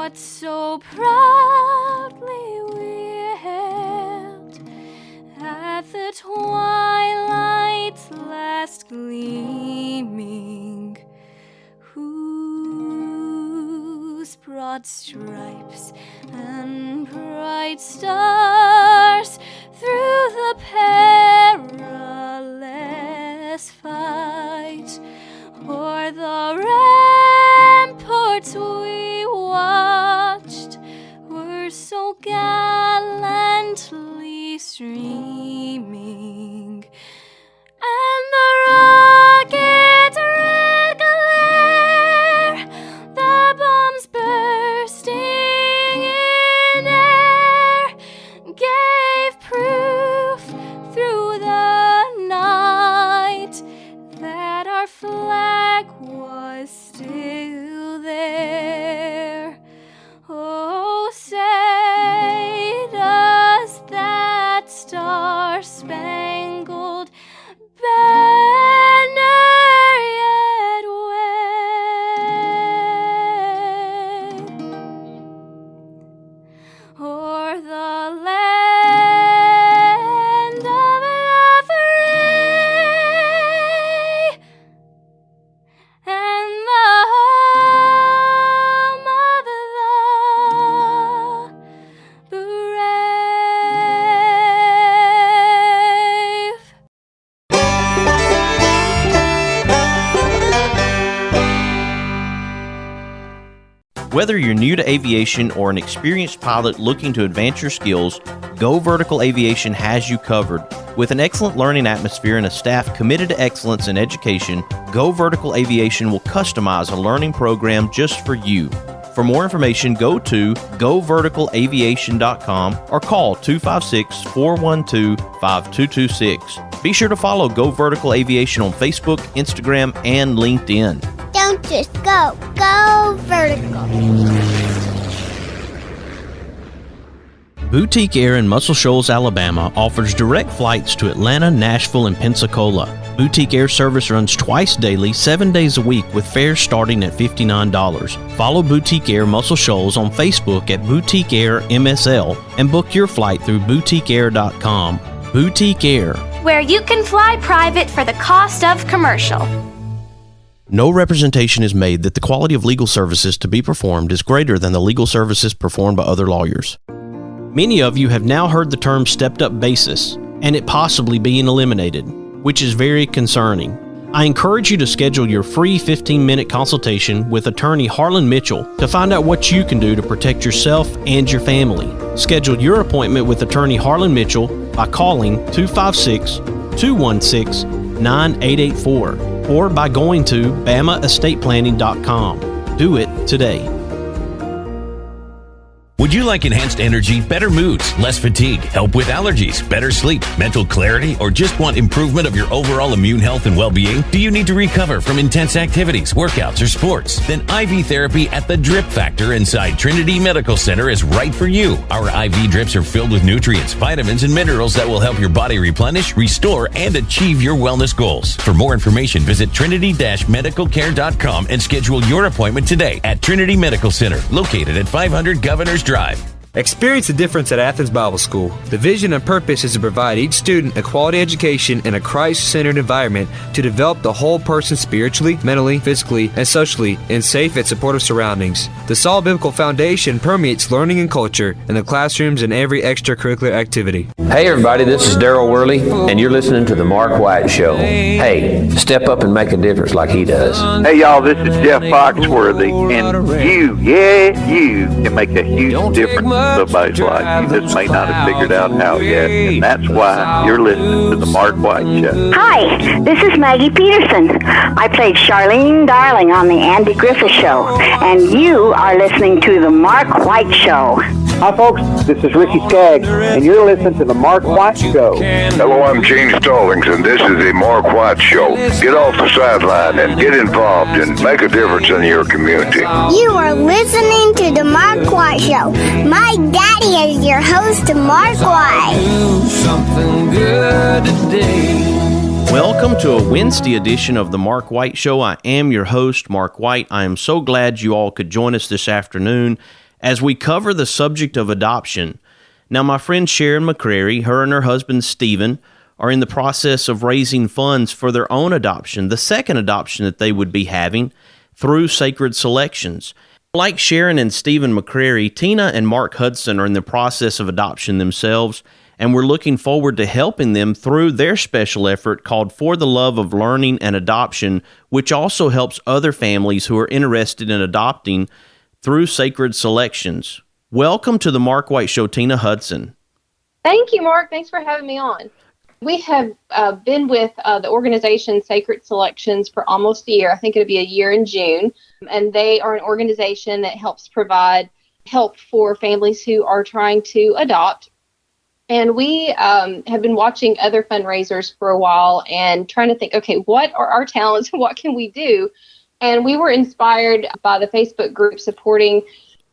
what so proudly we hailed at the twilight's last gleaming, whose broad stripes and bright stars through the perilous fight o'er the ramparts we watched were so gallantly streaming, and the rocket red glare, the bombs bursting in air, gave proof through the night that our flag was still there. Oh, say does that star-spangled banner yet wave o'er the land of the free and the home of the brave. Whether you're new to aviation or an experienced pilot looking to advance your skills, Go Vertical Aviation has you covered. With an excellent learning atmosphere and a staff committed to excellence in education, Go Vertical Aviation will customize a learning program just for you. For more information, go to goverticalaviation.com or call 256-412-5226. Be sure to follow Go Vertical Aviation on Facebook, Instagram, and LinkedIn. Don't just go. Go vertical. Boutique Air in Muscle Shoals, Alabama offers direct flights to Atlanta, Nashville, and Pensacola. Boutique Air service runs twice daily, 7 days a week with fares starting at $59. Follow Boutique Air Muscle Shoals on Facebook at Boutique Air MSL and book your flight through boutiqueair.com. Boutique Air, where you can fly private for the cost of commercial. no representation is made that the quality of legal services to be performed is greater than the legal services performed by other lawyers. Many of you have now heard the term stepped-up basis and it possibly being eliminated, which is very concerning. I encourage you to schedule your free 15-minute consultation with attorney Harlan Mitchell to find out what you can do to protect yourself and your family. Schedule your appointment with attorney Harlan Mitchell by calling 256-216-9884 or by going to bamaestateplanning.com. Do it today. Would you like enhanced energy, better moods, less fatigue, help with allergies, better sleep, mental clarity, or just want improvement of your overall immune health and well-being? Do you need to recover from intense activities, workouts, or sports? Then IV therapy at the Drip Factor inside Trinity Medical Center is right for you. Our IV drips are filled with nutrients, vitamins, and minerals that will help your body replenish, restore, and achieve your wellness goals. For more information, visit trinity-medicalcare.com and schedule your appointment today at Trinity Medical Center, located at 500 Governors Drive. Experience the difference at Athens Bible School. The vision and purpose is to provide each student a quality education in a Christ-centered environment to develop the whole person spiritually, mentally, physically, and socially in safe and supportive surroundings. The solid biblical foundation permeates learning and culture in the classrooms and every extracurricular activity. Hey everybody, this is Daryl Worley, and you're listening to The Mark White Show. Hey, step up and make a difference like he does. Hey y'all, this is Jeff Foxworthy, and you can make a huge difference in somebody's life. You just may not have figured out how yet, and that's why you're listening to The Mark White Show. Hi, this is Maggie Peterson. I played Charlene Darling on The Andy Griffith Show, and you are listening to The Mark White Show. Hi folks, this is Ricky Skaggs, and you're listening to The Mark White Show. Hello, I'm Gene Stallings, and this is The Mark White Show. Get off the sideline and get involved and make a difference in your community. You are listening to The Mark White Show. My daddy is your host, Mark White. Do something good today. Welcome to a Wednesday edition of The Mark White Show. I am your host, Mark White. I am so glad you all could join us this afternoon as we cover the subject of adoption. Now, my friend Sharon McCrary, her and her husband Stephen, are in the process of raising funds for their own adoption, the second adoption that they would be having through Sacred Selections. Like Sharon and Stephen McCrary, Tina and Mark Hudson are in the process of adoption themselves, and we're looking forward to helping them through their special effort called For the Love of Learning and Adoption, which also helps other families who are interested in adopting through Sacred Selections. Welcome to the Mark White Show, Tina Hudson. Thank you, Mark. Thanks for having me on. We have been with the organization Sacred Selections for almost a year. I think it'll be a year in June. And they are an organization that helps provide help for families who are trying to adopt. And we have been watching other fundraisers for a while and trying to think, okay, what are our talents? What can we do? And we were inspired by the Facebook group supporting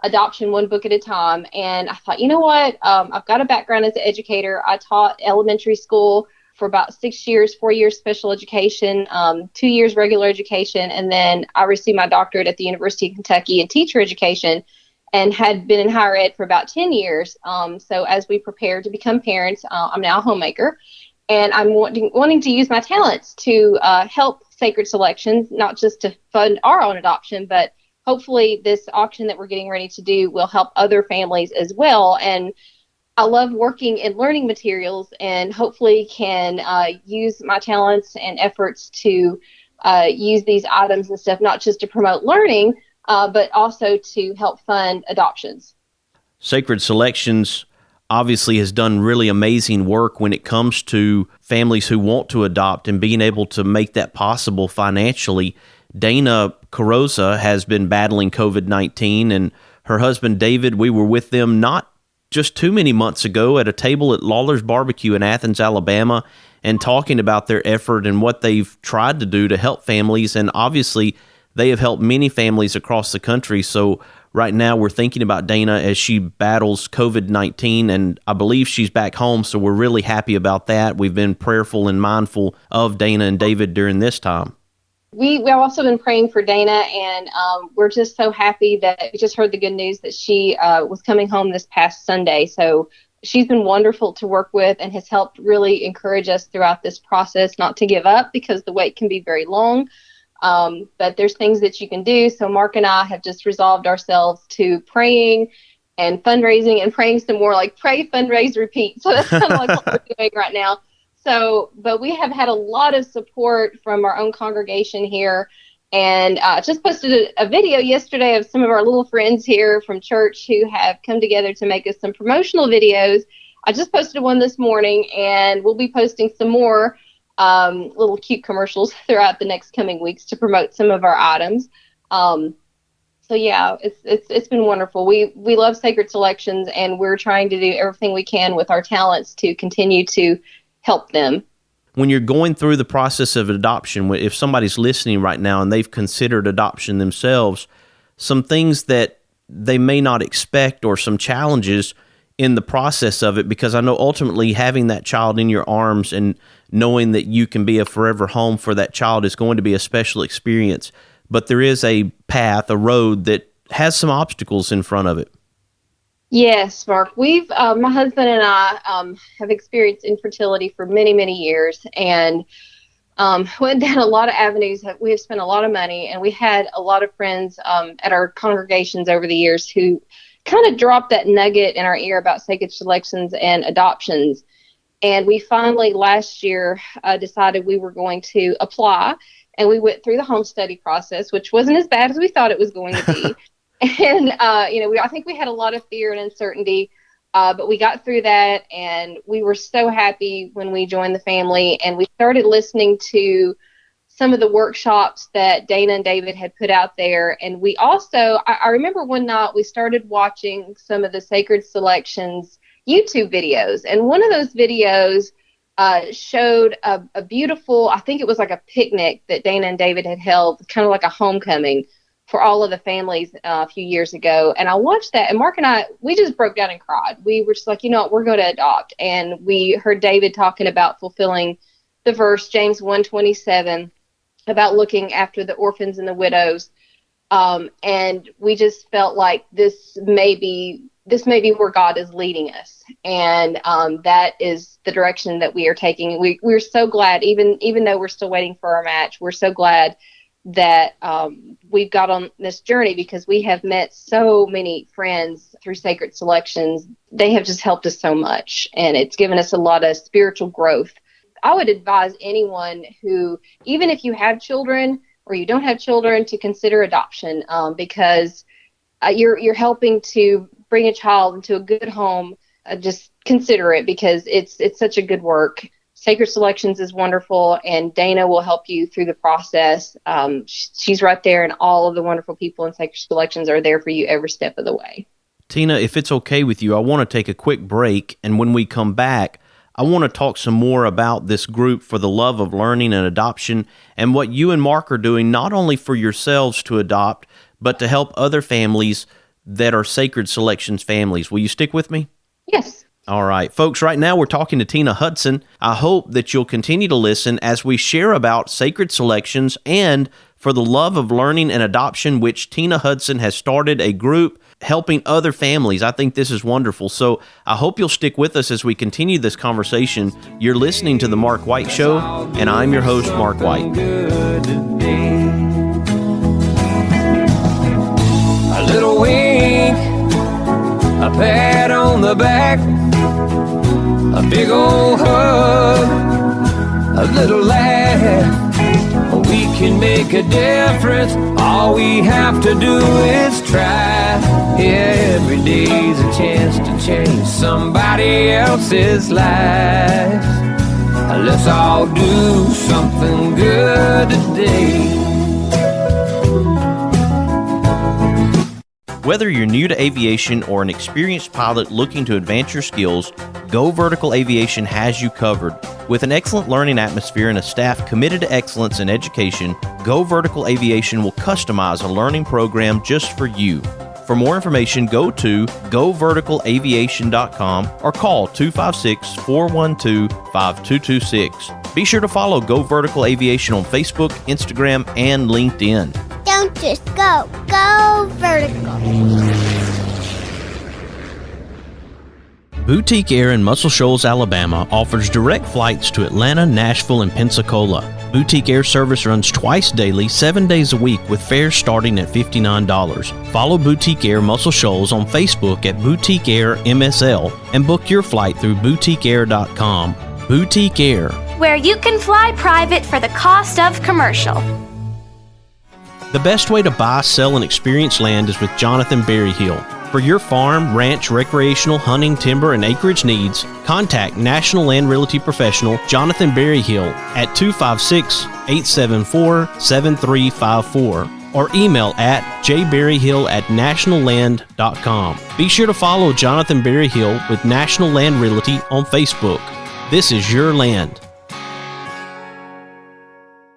adoption one book at a time. And I thought, you know what? I've got a background as an educator. I taught elementary school for about 6 years, 4 years special education, 2 years regular education. And then I received my doctorate at the University of Kentucky in teacher education and had been in higher ed for about 10 years. So as we prepare to become parents, I'm now a homemaker. And I'm wanting to use my talents to help Sacred Selections, not just to fund our own adoption, but hopefully this auction that we're getting ready to do will help other families as well. And I love working in learning materials and hopefully can use my talents and efforts to use these items and stuff, not just to promote learning, but also to help fund adoptions. Sacred Selections obviously has done really amazing work when it comes to families who want to adopt and being able to make that possible financially. Dana Carosa has been battling COVID-19, and her husband David, we were with them not just too many months ago at a table at Lawler's Barbecue in Athens, Alabama, and talking about their effort and what they've tried to do to help families. And obviously, they have helped many families across the country. So right now, we're thinking about Dana as she battles COVID-19, and I believe she's back home. So we're really happy about that. We've been prayerful and mindful of Dana and David during this time. We've also been praying for Dana, and we're just so happy that we just heard the good news that she was coming home this past Sunday. So she's been wonderful to work with and has helped really encourage us throughout this process not to give up because the wait can be very long. But there's things that you can do. So Mark and I have just resolved ourselves to praying and fundraising and praying some more, like pray, fundraise, repeat. So that's kind of like what we're doing right now. So, but we have had a lot of support from our own congregation here, and just posted a video yesterday of some of our little friends here from church who have come together to make us some promotional videos. I just posted one this morning, and we'll be posting some more little cute commercials throughout the next coming weeks to promote some of our items. So yeah, it's been wonderful. We love Sacred Selections, and we're trying to do everything we can with our talents to continue to help them. When you're going through the process of adoption, if somebody's listening right now and they've considered adoption themselves, some things that they may not expect or some challenges in the process of it, because I know ultimately having that child in your arms and knowing that you can be a forever home for that child is going to be a special experience. But there is a path, a road that has some obstacles in front of it. Yes, Mark. We've, my husband and I have experienced infertility for many, many years, and went down a lot of avenues. We have spent a lot of money, and we had a lot of friends at our congregations over the years who kind of dropped that nugget in our ear about Sacred Selections and adoptions. And we finally last year decided we were going to apply, and we went through the home study process, which wasn't as bad as we thought it was going to be. And, I think we had a lot of fear and uncertainty, but we got through that, and we were so happy when we joined the family, and we started listening to some of the workshops that Dana and David had put out there. And we also, I remember one night we started watching some of the Sacred Selections YouTube videos, and one of those videos showed a beautiful, I think it was like a picnic that Dana and David had held, kind of like a homecoming for all of the families a few years ago. And I watched that, and Mark and I, we just broke down and cried. We were just like, you know what, we're going to adopt. And we heard David talking about fulfilling the verse, James 1:27, about looking after the orphans and the widows. And we just felt like this may be where God is leading us. And that is the direction that we are taking. We're so glad, even though we're still waiting for our match, we're so glad that we've got on this journey, because we have met so many friends through Sacred Selections. They have just helped us so much, and it's given us a lot of spiritual growth. I would advise anyone who, even if you have children or you don't have children, to consider adoption, because you're helping to bring a child into a good home. Just consider it, because it's such a good work. Sacred Selections is wonderful, and Dana will help you through the process. She's right there, and all of the wonderful people in Sacred Selections are there for you every step of the way. Tina, if it's okay with you, I want to take a quick break, and when we come back, I want to talk some more about this group for the love of learning and adoption, and what you and Mark are doing, not only for yourselves to adopt, but to help other families that are Sacred Selections families. Will you stick with me? Yes. All right, folks, right now we're talking to Tina Hudson. I hope that you'll continue to listen as we share about Sacred Selections and for the love of learning and adoption, which Tina Hudson has started a group helping other families. I think this is wonderful. So I hope you'll stick with us as we continue this conversation. You're listening to The Mark White Show, and I'm your host, Mark White. A little wink, a pat on the back, a big old hug, a little laugh. We can make a difference. All we have to do is try. Every day's a chance to change somebody else's life. Let's all do something good today. Whether you're new to aviation or an experienced pilot looking to advance your skills, Go Vertical Aviation has you covered. With an excellent learning atmosphere and a staff committed to excellence in education, Go Vertical Aviation will customize a learning program just for you. For more information, go to goverticalaviation.com or call 256-412-5226. Be sure to follow Go Vertical Aviation on Facebook, Instagram, and LinkedIn. Don't just go. Go vertical. Boutique Air in Muscle Shoals, Alabama offers direct flights to Atlanta, Nashville, and Pensacola. Boutique Air service runs twice daily, 7 days a week, with fares starting at $59. Follow Boutique Air Muscle Shoals on Facebook at Boutique Air MSL and book your flight through boutiqueair.com. Boutique Air, where you can fly private for the cost of commercial. the best way to buy, sell, and experience land is with Jonathan Berryhill. For your farm, ranch, recreational, hunting, timber, and acreage needs, contact National Land Realty Professional Jonathan Berryhill at 256-874-7354 or email at jberryhill@nationalland.com. Be sure to follow Jonathan Berryhill with National Land Realty on Facebook. This is your land.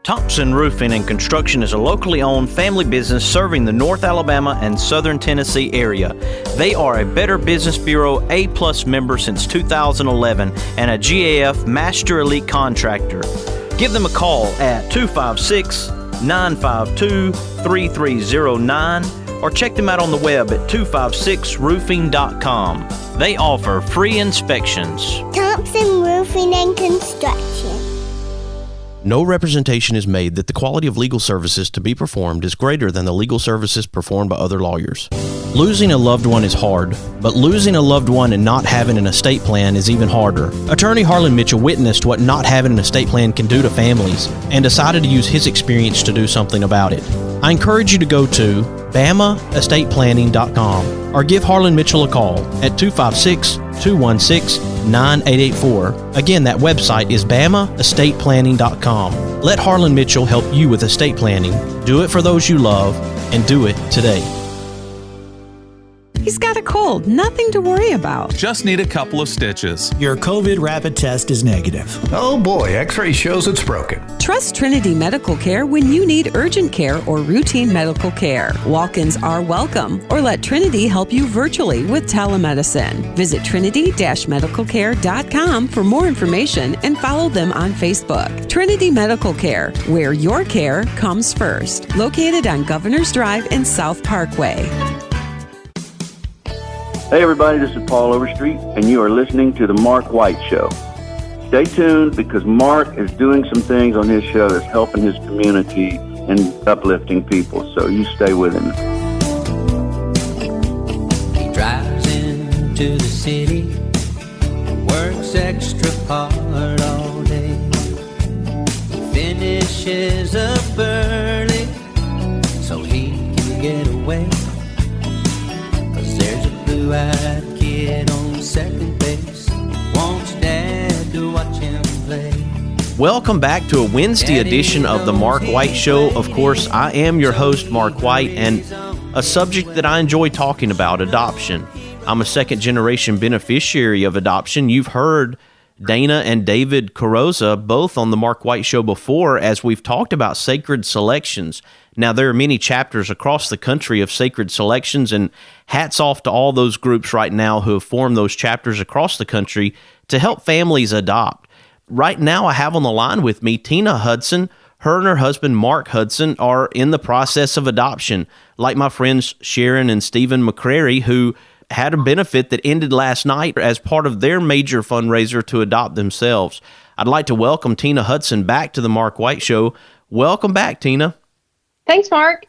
Thompson Roofing and Construction is a locally owned family business serving the North Alabama and Southern Tennessee area. They are a Better Business Bureau A+ member since 2011 and a GAF Master Elite Contractor. Give them a call at 256-952-3309 or check them out on the web at 256roofing.com. They offer free inspections. Thompson Roofing and Construction. No representation is made that the quality of legal services to be performed is greater than the legal services performed by other lawyers. Losing a loved one is hard, but losing a loved one and not having an estate plan is even harder. Attorney Harlan Mitchell witnessed what not having an estate plan can do to families and decided to use his experience to do something about it. I encourage you to go to BamaEstatePlanning.com or give Harlan Mitchell a call at 256-216-9884. Again, that website is BamaEstatePlanning.com. Let Harlan Mitchell help you with estate planning. Do it for those you love and do it today. He's got a cold, nothing to worry about. Just need a couple of stitches. Your COVID rapid test is negative. Oh boy, X-ray shows it's broken. Trust Trinity Medical Care when you need urgent care or routine medical care. Walk-ins are welcome, or let Trinity help you virtually with telemedicine. Visit trinity-medicalcare.com for more information and follow them on Facebook. Trinity Medical Care, where your care comes first. Located on Governor's Drive and South Parkway. Hey everybody, this is Paul Overstreet, and you are listening to The Mark White Show. Stay tuned because Mark is doing some things on his show that's helping his community and uplifting people, so you stay with him. He drives into the city, works extra hard all day. He finishes up early so he can get away. 'Cause there's a blue-eyed kid on second base, wants Dad to watch him play. Welcome back to a Wednesday edition of the Mark White Show. Of course, I am your host, Mark White, and a subject that I enjoy talking about, adoption. I'm a second-generation beneficiary of adoption. You've heard Dana and David Carroza both on the Mark White Show before as we've talked about sacred selections. Now, there are many chapters across the country of sacred selections, and hats off to all those groups right now who have formed those chapters across the country to help families adopt. Right now, I have on the line with me Tina Hudson. Her and her husband, Mark Hudson, are in the process of adoption, like my friends Sharon and Stephen McCrary, who had a benefit that ended last night as part of their major fundraiser to adopt themselves. I'd like to welcome Tina Hudson back to the Mark White Show. Welcome back, Tina. Thanks, Mark.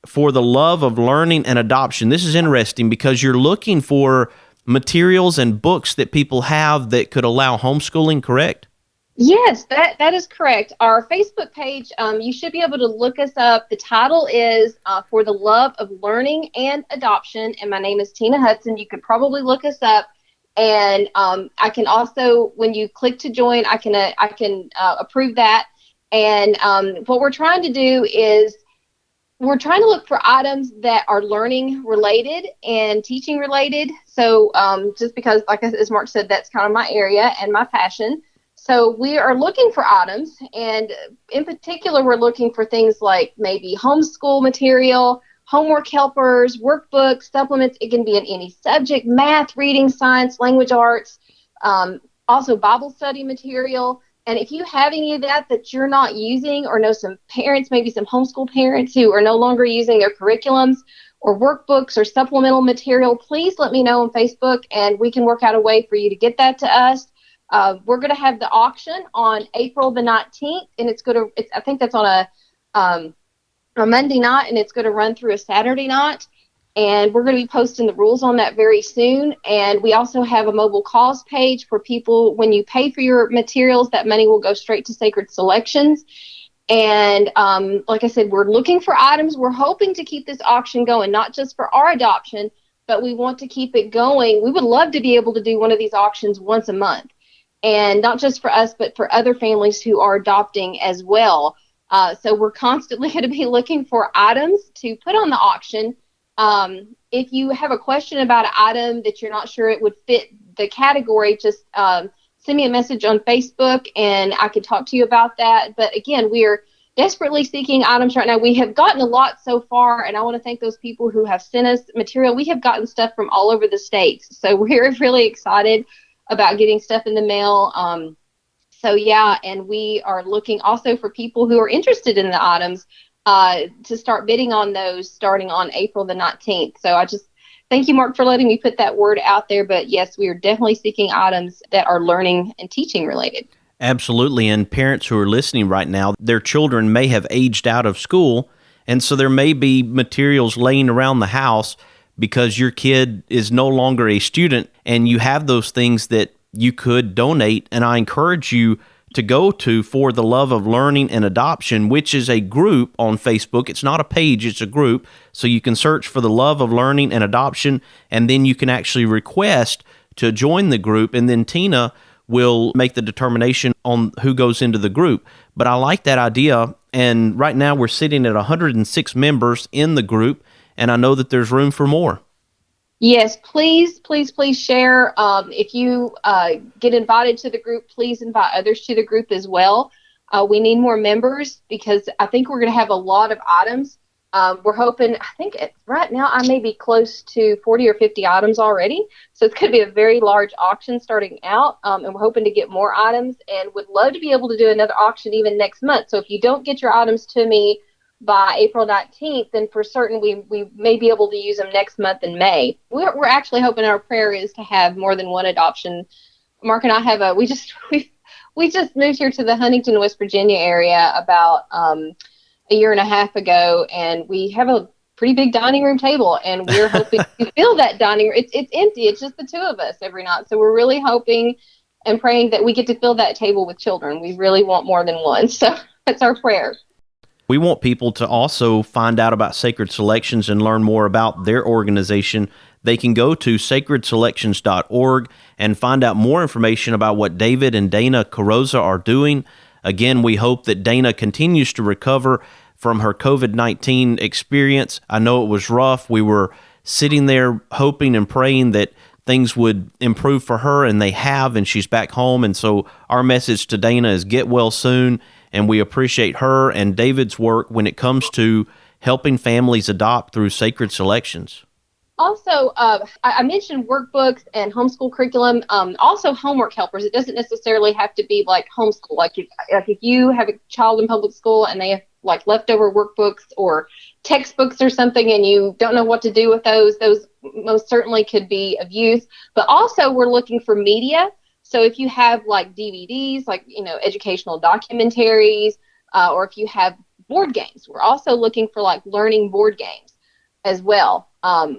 For the love of learning and adoption, this is interesting because you're looking for materials and books that people have that could allow homeschooling, correct? Yes, that is correct. Our Facebook page, you should be able to look us up. The title is For the Love of Learning and Adoption, and my name is Tina Hudson. You could probably look us up, and I can also, when you click to join, I can approve that. And what we're trying to do is we're trying to look for items that are learning related and teaching related. So just because, like as Mark said, that's kind of my area and my passion. So we are looking for items, and in particular, we're looking for things like maybe homeschool material, homework helpers, workbooks, supplements. It can be in any subject: math, reading, science, language arts, also Bible study material. And if you have any of that you're not using, or know some parents, maybe some homeschool parents who are no longer using their curriculums or workbooks or supplemental material, please let me know on Facebook, and we can work out a way for you to get that to us. We're going to have the auction on April the 19th, and I think that's on a Monday night, and it's going to run through a Saturday night. And we're going to be posting the rules on that very soon. And we also have a mobile cause page for people. When you pay for your materials, that money will go straight to Sacred Selections. And like I said, we're looking for items. We're hoping to keep this auction going, not just for our adoption, but we want to keep it going. We would love to be able to do one of these auctions once a month. And not just for us, but for other families who are adopting as well. So we're constantly going to be looking for items to put on the auction. If you have a question about an item that you're not sure it would fit the category, just send me a message on Facebook and I could talk to you about that. But again, we are desperately seeking items right now. We have gotten a lot so far, and I want to thank those people who have sent us material. We have gotten stuff from all over the states. So we're really excited about getting stuff in the mail. So yeah, and we are looking also for people who are interested in the items to start bidding on those starting on April the 19th. So I just thank you, Mark, for letting me put that word out there. But yes, we are definitely seeking items that are learning and teaching related. Absolutely. And parents who are listening right now, their children may have aged out of school. And so there may be materials laying around the house because your kid is no longer a student, and you have those things that you could donate. And I encourage you to go to For the Love of Learning and Adoption, which is a group on Facebook. It's not a page, it's a group. So you can search For the Love of Learning and Adoption, and then you can actually request to join the group, and then Tina will make the determination on who goes into the group. But I like that idea, and right now we're sitting at 106 members in the group, and I know that there's room for more. Yes, please, please, please share. If you get invited to the group, please invite others to the group as well. We need more members because I think we're going to have a lot of items. We're hoping, I think right now I may be close to 40 or 50 items already. So it's going to be a very large auction starting out. And we're hoping to get more items and would love to be able to do another auction even next month. So if you don't get your items to me by April 19th, then for certain we may be able to use them next month in May. We're actually hoping, our prayer is to have more than one adoption. Mark and I have we just moved here to the Huntington, West Virginia area about a year and a half ago, and we have a pretty big dining room table, and we're hoping to fill that dining room. It's empty. It's just the two of us every night. So we're really hoping and praying that we get to fill that table with children. We really want more than one. So that's our prayer. We want people to also find out about Sacred Selections and learn more about their organization. They can go to sacredselections.org and find out more information about what David and Dana Carroza are doing. Again, we hope that Dana continues to recover from her COVID-19 experience. I know it was rough. We were sitting there hoping and praying that things would improve for her, and they have, and she's back home. And so our message to Dana is get well soon, and we appreciate her and David's work when it comes to helping families adopt through Sacred Selections. Also, I mentioned workbooks and homeschool curriculum. Also, homework helpers. It doesn't necessarily have to be like homeschool. Like if you have a child in public school and they have like leftover workbooks or textbooks or something, and you don't know what to do with those most certainly could be of use. But also, we're looking for media. So if you have like DVDs, like educational documentaries, or if you have board games, we're also looking for like learning board games as well.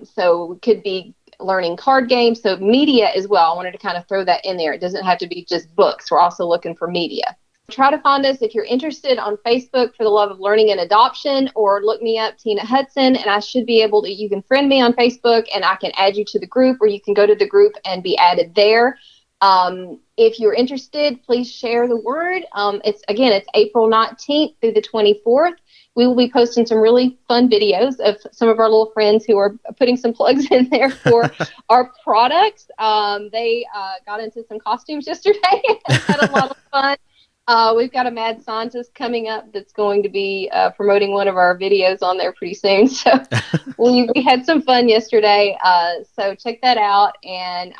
So it could be learning card games, so media as well. I wanted to kind of throw that in there. It doesn't have to be just books. We're also looking for media. Try to find us if you're interested on Facebook for the Love of Learning and Adoption, or look me up, Tina Hudson, and I should be able to, you can friend me on Facebook and I can add you to the group, or you can go to the group and be added there. If you're interested, please share the word. It's April 19th through the 24th. We will be posting some really fun videos of some of our little friends who are putting some plugs in there for our products. They got into some costumes yesterday and had a lot of fun. We've got a mad scientist coming up that's going to be promoting one of our videos on there pretty soon. So we had some fun yesterday. So check that out, and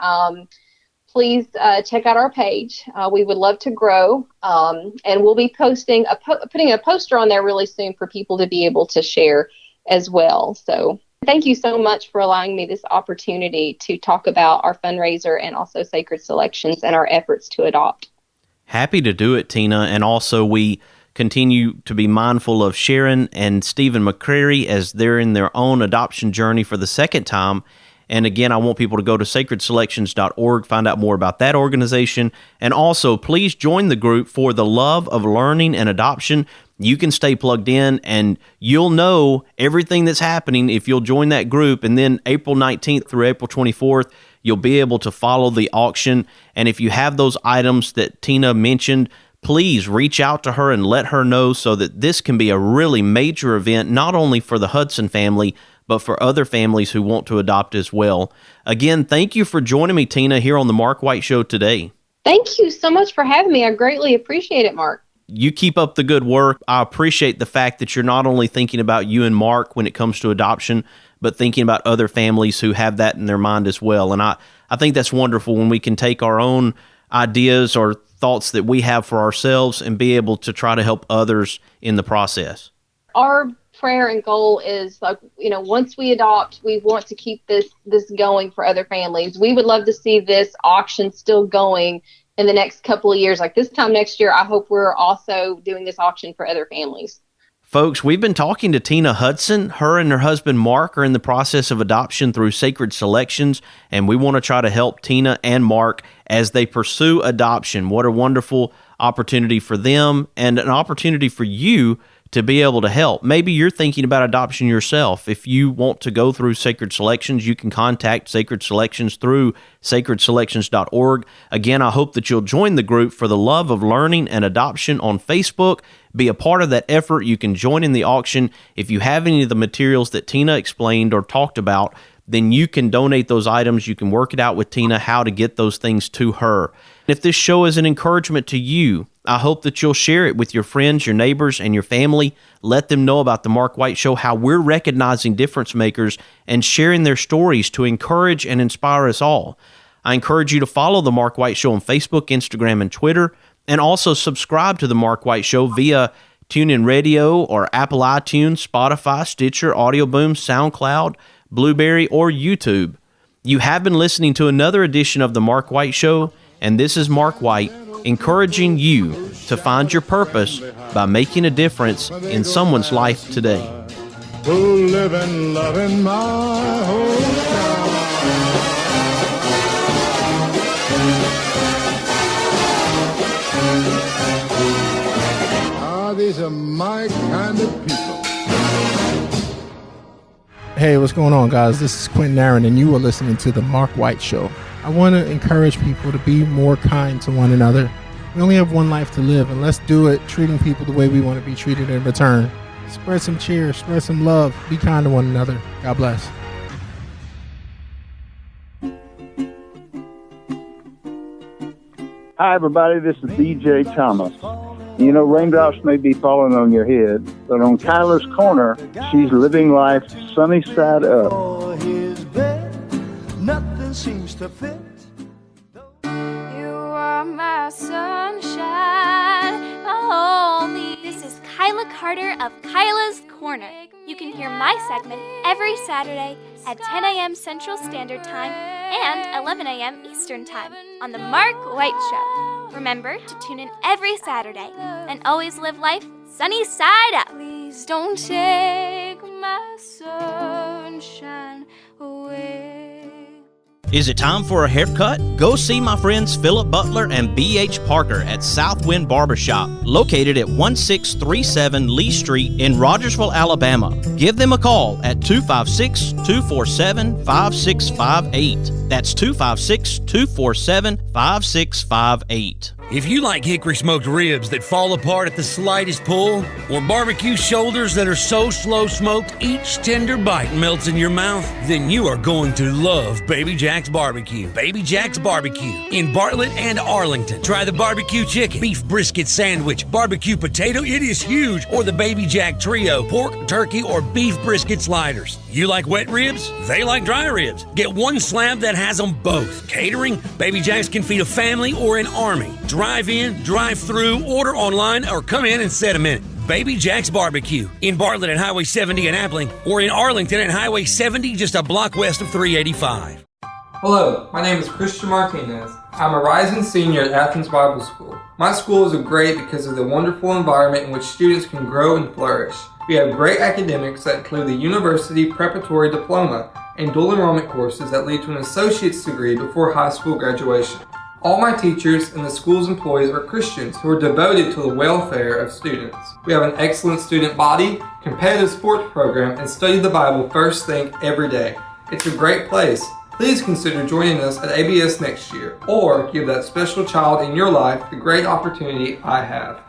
please check out our page. We would love to grow, and we'll be putting a poster on there really soon for people to be able to share as well. So thank you so much for allowing me this opportunity to talk about our fundraiser and also Sacred Selections and our efforts to adopt. Happy to do it, Tina. And also we continue to be mindful of Sharon and Stephen McCrary as they're in their own adoption journey for the second time. And again, I want people to go to sacredselections.org, find out more about that organization. And also, please join the group for the Love of Learning and Adoption. You can stay plugged in, and you'll know everything that's happening if you'll join that group. And then April 19th through April 24th, you'll be able to follow the auction. And if you have those items that Tina mentioned, please reach out to her and let her know, so that this can be a really major event, not only for the Hudson family, but for other families who want to adopt as well. Again, thank you for joining me, Tina, here on the Mark White Show today. Thank you so much for having me. I greatly appreciate it, Mark. You keep up the good work. I appreciate the fact that you're not only thinking about you and Mark when it comes to adoption, but thinking about other families who have that in their mind as well. And I think that's wonderful when we can take our own ideas or thoughts that we have for ourselves and be able to try to help others in the process. Our prayer and goal is, once we adopt, we want to keep this going for other families. We would love to see this auction still going in the next couple of years. Like this time next year, I hope we're also doing this auction for other families. Folks, we've been talking to Tina Hudson. Her and her husband Mark are in the process of adoption through Sacred Selections, and we want to try to help Tina and Mark as they pursue adoption. What a wonderful opportunity for them, and an opportunity for you to be able to help. Maybe you're thinking about adoption yourself. If you want to go through Sacred Selections, you can contact Sacred Selections through sacredselections.org. Again, I hope that you'll join the group for the Love of Learning and Adoption on Facebook. Be a part of that effort. You can join in the auction. If you have any of the materials that Tina explained or talked about then you can donate those items. You can work it out with Tina how to get those things to her. If this show is an encouragement to you, I hope that you'll share it with your friends, your neighbors, and your family. Let them know about the Mark White Show, how we're recognizing difference makers and sharing their stories to encourage and inspire us all. I encourage you to follow the Mark White Show on Facebook, Instagram, and Twitter, and also subscribe to the Mark White Show via TuneIn Radio or Apple iTunes, Spotify, Stitcher, Audio Boom, SoundCloud, Blueberry, or YouTube. You have been listening to another edition of the Mark White Show, and this is Mark White, encouraging you to find your purpose by making a difference in someone's life today. Who live and love in my hometown. These are my kind of people. Hey, what's going on, guys? This is Quentin Aaron, and you are listening to The Mark White Show. I want to encourage people to be more kind to one another. We only have one life to live, and let's do it treating people the way we want to be treated in return. Spread some cheer, spread some love, be kind to one another. God bless. Hi, everybody. This is DJ Thomas. You know, raindrops may be falling on your head, but on Kyla's Corner, she's living life sunny side up. Nothing seems to fit. You are my sunshine, my only. This is Kyla Carter of Kyla's Corner. You can hear my segment every Saturday at 10 a.m. Central Standard Time and 11 a.m. Eastern Time on The Mark White Show. Remember to tune in every Saturday and always live life sunny side up. Please don't take my sunshine away. Is it time for a haircut? Go see my friends Philip Butler and B.H. Parker at Southwind Barbershop, located at 1637 Lee Street in Rogersville, Alabama. Give them a call at 256-247-5658. That's 256-247-5658. If you like hickory smoked ribs that fall apart at the slightest pull, or barbecue shoulders that are so slow smoked each tender bite melts in your mouth, then you are going to love Baby Jack's Barbecue. Baby Jack's Barbecue in Bartlett and Arlington. Try the barbecue chicken, beef brisket sandwich, barbecue potato, it is huge, or the Baby Jack Trio, pork, turkey, or beef brisket sliders. You like wet ribs? They like dry ribs. Get one slab that has them both. Catering? Baby Jack's can feed a family or an army. Drive in, drive through, order online, or come in and set a minute. Baby Jack's Barbecue in Bartlett at Highway 70 in Appling, or in Arlington at Highway 70 just a block west of 385. Hello, my name is Christian Martinez. I'm a rising senior at Athens Bible School. My school is great because of the wonderful environment in which students can grow and flourish. We have great academics that include the University Preparatory Diploma and dual enrollment courses that lead to an associate's degree before high school graduation. All my teachers and the school's employees are Christians who are devoted to the welfare of students. We have an excellent student body, competitive sports program, and study the Bible first thing every day. It's a great place. Please consider joining us at ABS next year, or give that special child in your life the great opportunity I have.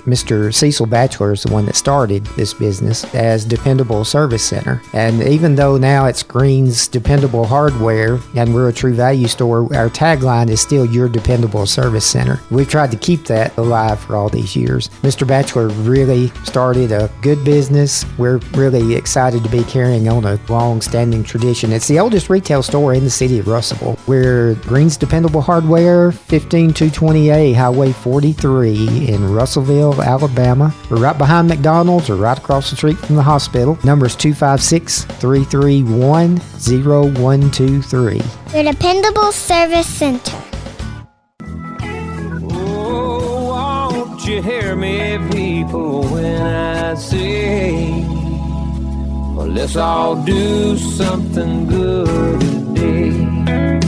Mr. Cecil Batchelor is the one that started this business as Dependable Service Center. And even though now it's Green's Dependable Hardware and we're a True Value store, our tagline is still Your Dependable Service Center. We've tried to keep that alive for all these years. Mr. Batchelor really started a good business. We're really excited to be carrying on a long-standing tradition. It's the oldest retail store in the city of Russellville. We're Green's Dependable Hardware, 15220A Highway 43 in Russellville, Alabama. We're right behind McDonald's or right across the street from the hospital. Number is 256-331-0123. Your Dependable Service Center. Oh, won't you hear me, people, when I say, well, let's all do something good today.